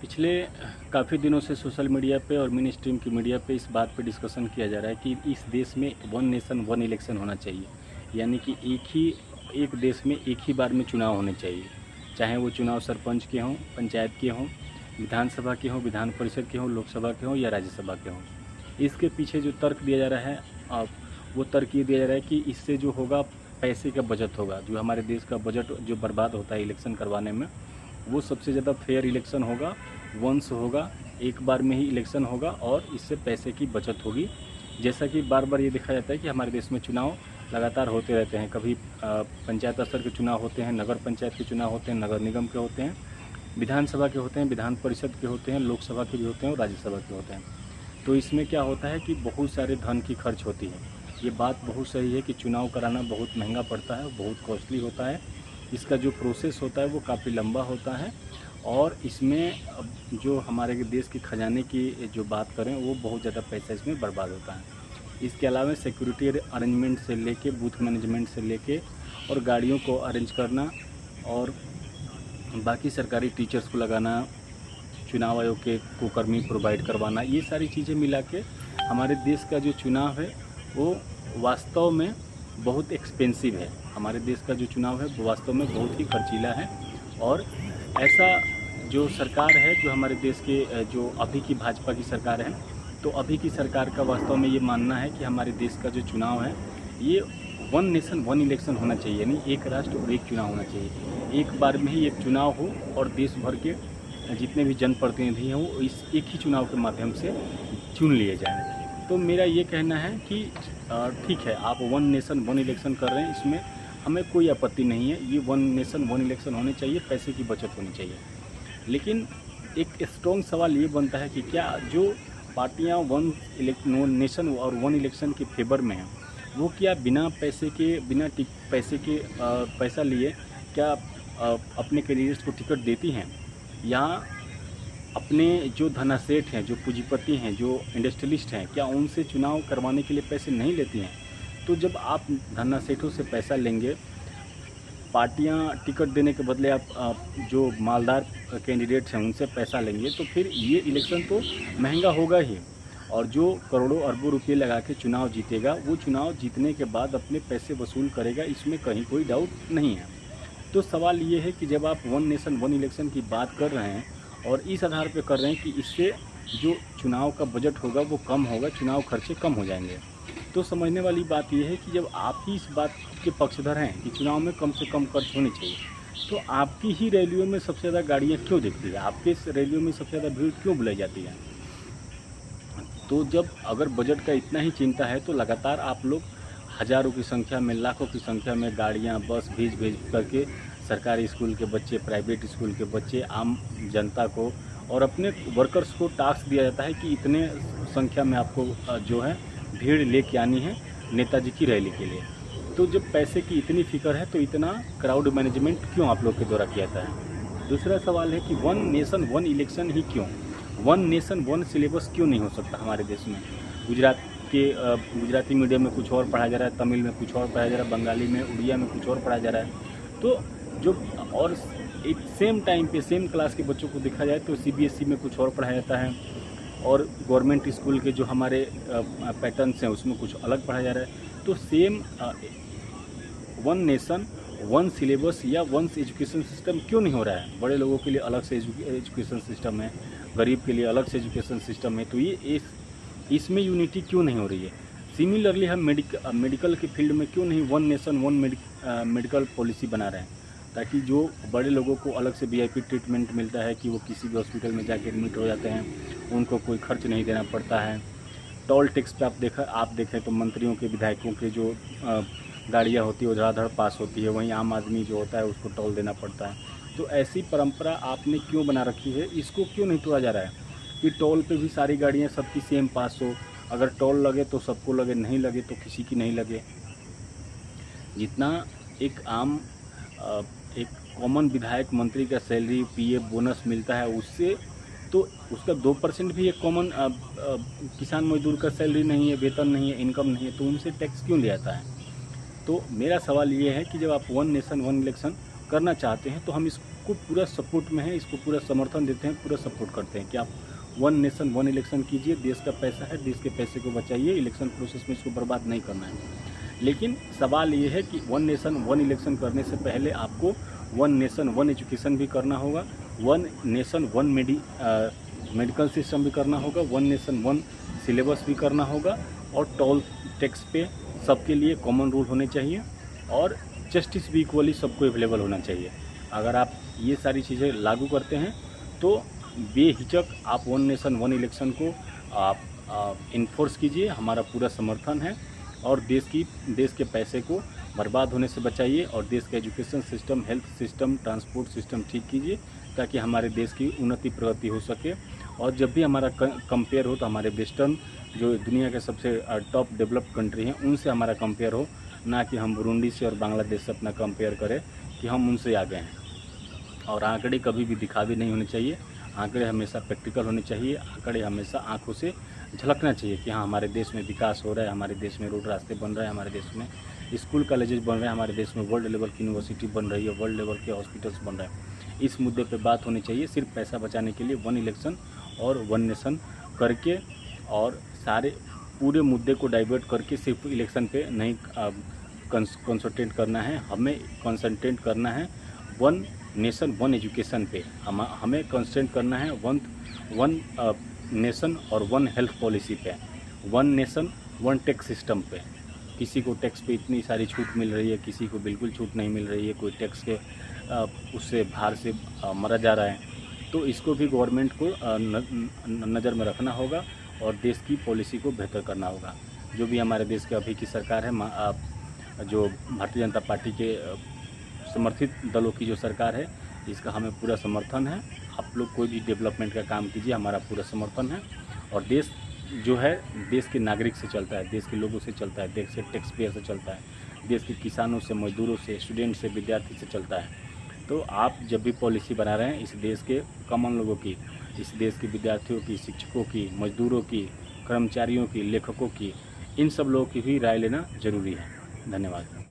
पिछले काफ़ी दिनों से सोशल मीडिया पे और मेन स्ट्रीम की मीडिया पे इस बात पे डिस्कशन किया जा रहा है कि इस देश में वन नेशन वन इलेक्शन होना चाहिए। यानी कि एक देश में एक ही बार में चुनाव होने चाहिए, चाहे वो चुनाव सरपंच के हों, पंचायत के हों, विधानसभा के हों, विधान परिषद के हों, लोकसभा के हों या राज्यसभा के हों। इसके पीछे जो तर्क दिया जा रहा है वो तर्क ये दिया जा रहा है कि इससे जो होगा पैसे का बचत होगा। जो हमारे देश का बजट जो बर्बाद होता है इलेक्शन करवाने में, वो सबसे ज़्यादा फेयर इलेक्शन होगा, वंस होगा, एक बार में ही इलेक्शन होगा और इससे पैसे की बचत होगी। जैसा कि बार बार ये देखा जाता है कि हमारे देश में चुनाव लगातार होते रहते हैं। कभी पंचायत स्तर के चुनाव होते हैं, नगर पंचायत के चुनाव होते हैं, नगर निगम के होते हैं, विधानसभा के होते हैं, विधान परिषद के होते हैं, लोकसभा के भी होते हैं और राज्यसभा के होते हैं। तो इसमें क्या होता है कि बहुत सारे धन की खर्च होती है। ये बात बहुत सही है कि चुनाव कराना बहुत महंगा पड़ता है, बहुत कॉस्टली होता है। इसका जो प्रोसेस होता है वो काफ़ी लंबा होता है और इसमें जो हमारे देश के खजाने की जो बात करें वो बहुत ज़्यादा पैसा इसमें बर्बाद होता है। इसके अलावा सिक्योरिटी अरेंजमेंट से लेके बूथ मैनेजमेंट से लेके और गाड़ियों को अरेंज करना और बाकी सरकारी टीचर्स को लगाना, चुनाव आयोग के को कर्मी प्रोवाइड करवाना, ये सारी चीज़ें मिला के हमारे देश का जो चुनाव है वो वास्तव में बहुत एक्सपेंसिव है। हमारे देश का जो चुनाव है वो वास्तव में बहुत ही खर्चीला है और ऐसा जो सरकार है, जो हमारे देश के जो अभी की भाजपा की सरकार है, तो अभी की सरकार का वास्तव में ये मानना है कि हमारे देश का जो चुनाव है ये वन नेशन वन इलेक्शन होना चाहिए, यानी एक राष्ट्र और एक चुनाव होना चाहिए। एक बार में ही एक चुनाव हो और देश भर के जितने भी जनप्रतिनिधि हैं वो इस एक ही चुनाव के माध्यम से चुन लिए जाएँ। तो मेरा ये कहना है कि ठीक है, आप वन नेशन वन इलेक्शन कर रहे हैं, इसमें हमें कोई आपत्ति नहीं है। ये वन नेशन वन इलेक्शन होने चाहिए, पैसे की बचत होनी चाहिए। लेकिन एक स्ट्रॉन्ग सवाल ये बनता है कि क्या जो पार्टियां वन नेशन और वन इलेक्शन के फेवर में हैं, वो क्या बिना पैसे के पैसा लिए क्या अपने कैंडिडेट्स को टिकट देती हैं, या अपने जो धनासेठ हैं, जो पूंजीपति हैं, जो इंडस्ट्रियलिस्ट हैं, क्या उनसे चुनाव करवाने के लिए पैसे नहीं लेती हैं? तो जब आप धनासेठों से पैसा लेंगे, पार्टियां टिकट देने के बदले आप जो मालदार कैंडिडेट्स हैं उनसे पैसा लेंगे, तो फिर ये इलेक्शन तो महंगा होगा ही। और जो करोड़ों अरबों रुपये लगा के चुनाव जीतेगा, वो चुनाव जीतने के बाद अपने पैसे वसूल करेगा, इसमें कहीं कोई डाउट नहीं है। तो सवाल ये है कि जब आप वन नेशन वन इलेक्शन की बात कर रहे हैं और इस आधार पे कर रहे हैं कि इससे जो चुनाव का बजट होगा वो कम होगा, चुनाव खर्चे कम हो जाएंगे, तो समझने वाली बात यह है कि जब आप ही इस बात के पक्षधर हैं कि चुनाव में कम से कम खर्च होनी चाहिए, तो आपकी ही रैलियों में सबसे ज़्यादा गाड़ियाँ क्यों दिखती है, आपके इस रैलियों में सबसे ज़्यादा भीड़ क्यों बुलाई जाती है? तो जब अगर बजट का इतना ही चिंता है तो लगातार आप लोग हज़ारों की संख्या में, लाखों की संख्या में गाड़ियाँ, बस भेज करके सरकारी स्कूल के बच्चे, प्राइवेट स्कूल के बच्चे, आम जनता को और अपने वर्कर्स को टास्क दिया जाता है कि इतने संख्या में आपको जो है भीड़ लेके आनी है नेताजी की रैली के लिए। तो जब पैसे की इतनी फिक्र है तो इतना क्राउड मैनेजमेंट क्यों आप लोग के द्वारा किया जाता है? दूसरा सवाल है कि वन नेशन वन इलेक्शन ही क्यों? वन नेशन वन सिलेबस क्यों नहीं हो सकता हमारे देश में? गुजराती मीडियम में कुछ और पढ़ाया जा रहा है, तमिल में कुछ और पढ़ाया जा रहा है, बंगाली में, उड़िया में कुछ और पढ़ाया जा रहा है। तो जो और एक सेम टाइम पे सेम क्लास के बच्चों को देखा जाए तो सीबीएसई में कुछ और पढ़ाया जाता है और गवर्नमेंट स्कूल के जो हमारे पैटर्न्स हैं उसमें कुछ अलग पढ़ाया जा रहा है। तो same one nation one syllabus या वन एजुकेशन सिस्टम क्यों नहीं हो रहा है? बड़े लोगों के लिए अलग से एजुकेशन सिस्टम है, गरीब के लिए अलग से एजुकेशन सिस्टम है, तो ये इसमें यूनिटी क्यों नहीं हो रही है? सिमिलरली हम मेडिकल के फील्ड में क्यों नहीं one nation one medical policy बना रहे हैं, ताकि जो बड़े लोगों को अलग से वीआईपी ट्रीटमेंट मिलता है कि वो किसी भी हॉस्पिटल में जाके एडमिट हो जाते हैं, उनको कोई खर्च नहीं देना पड़ता है। टोल टैक्स पे आप देखें तो मंत्रियों के, विधायकों के जो गाड़ियाँ होती है वो धड़ाधड़ पास होती है, वहीं आम आदमी जो होता है उसको टोल देना पड़ता है। तो ऐसी परंपरा आपने क्यों बना रखी है? इसको क्यों नहीं तोड़ा जा रहा है कि टोल पे भी सारी गाड़ियाँ सबकी सेम पास हो? अगर टोल लगे तो सबको लगे, नहीं लगे तो किसी की नहीं लगे। जितना एक आम एक कॉमन विधायक मंत्री का सैलरी, पीएफ, बोनस मिलता है, उससे तो उसका 2% भी एक कॉमन किसान मजदूर का सैलरी नहीं है, वेतन नहीं है, इनकम नहीं है, तो उनसे टैक्स क्यों लिया जाता है? तो मेरा सवाल ये है कि जब आप वन नेशन वन इलेक्शन करना चाहते हैं तो हम इस आपको पूरा सपोर्ट में है, इसको पूरा समर्थन देते हैं, पूरा सपोर्ट करते हैं कि आप वन नेशन वन इलेक्शन कीजिए। देश का पैसा है, देश के पैसे को बचाइए, इलेक्शन प्रोसेस में इसको बर्बाद नहीं करना है। लेकिन सवाल ये है कि वन नेशन वन इलेक्शन करने से पहले आपको वन नेशन वन एजुकेशन भी करना होगा, one nation one medical system भी करना होगा, वन नेशन वन सिलेबस भी करना होगा, और टोल टैक्स पे सबके लिए कॉमन रूल होने चाहिए, और जस्टिस भी इक्वली सबको अवेलेबल होना चाहिए। अगर आप ये सारी चीज़ें लागू करते हैं तो बेहिचक आप वन नेशन वन इलेक्शन को आप इन्फोर्स कीजिए, हमारा पूरा समर्थन है। और देश के पैसे को बर्बाद होने से बचाइए, और देश का education system, health system, transport system ठीक कीजिए, ताकि हमारे देश की उन्नति प्रगति हो सके। और जब भी हमारा कंपेयर हो तो हमारे वेस्टर्न जो दुनिया के सबसे टॉप डेवलप्ड कंट्री हैं उनसे हमारा कंपेयर हो, ना कि हम बुरुंडी से और बांग्लादेश से अपना कंपेयर करें कि हम उनसे आगे हैं। और आंकड़े कभी भी दिखावे नहीं होने चाहिए, आंकड़े हमेशा प्रैक्टिकल होने चाहिए, आंकड़े हमेशा आंखों से झलकना चाहिए कि हाँ हमारे देश में विकास हो रहा है, हमारे देश में रोड रास्ते बन रहे हैं, हमारे देश में स्कूल कॉलेजेस बन रहे हैं, हमारे देश में वर्ल्ड लेवल की यूनिवर्सिटी बन रही है, वर्ल्ड लेवल के हॉस्पिटल्स बन रहे हैं। इस मुद्दे पे बात होनी चाहिए। सिर्फ पैसा बचाने के लिए वन इलेक्शन और वन नेशन करके और सारे पूरे मुद्दे को डाइवर्ट करके सिर्फ इलेक्शन पे नहीं कंसंट्रेट करना है, हमें कंसंट्रेट करना है वन नेशन वन एजुकेशन पे। हमें कंसंट्रेट करना है वन नेशन और वन हेल्थ पॉलिसी पे, one nation one tax system पे। किसी को टैक्स पे इतनी सारी छूट मिल रही है, किसी को बिल्कुल छूट नहीं मिल रही है, कोई टैक्स के उससे भार से मरा जा रहा है। तो इसको भी गवर्नमेंट को नज़र में रखना होगा और देश की पॉलिसी को बेहतर करना होगा। जो भी हमारे देश के अभी की सरकार है, जो भारतीय जनता पार्टी के समर्थित दलों की जो सरकार है, इसका हमें पूरा समर्थन है। आप लोग कोई भी डेवलपमेंट का काम कीजिए, हमारा पूरा समर्थन है। और देश जो है देश के नागरिक से चलता है, देश के लोगों से चलता है, देश के टैक्स पेयर से चलता है, देश के किसानों से, मजदूरों से, स्टूडेंट से, विद्यार्थी से चलता है। तो आप जब भी पॉलिसी बना रहे हैं इस देश के कॉमन लोगों की, इस देश के विद्यार्थियों की, शिक्षकों की, मजदूरों की, कर्मचारियों की, लेखकों की, इन सब लोगों की भी राय लेना जरूरी है। धन्यवाद।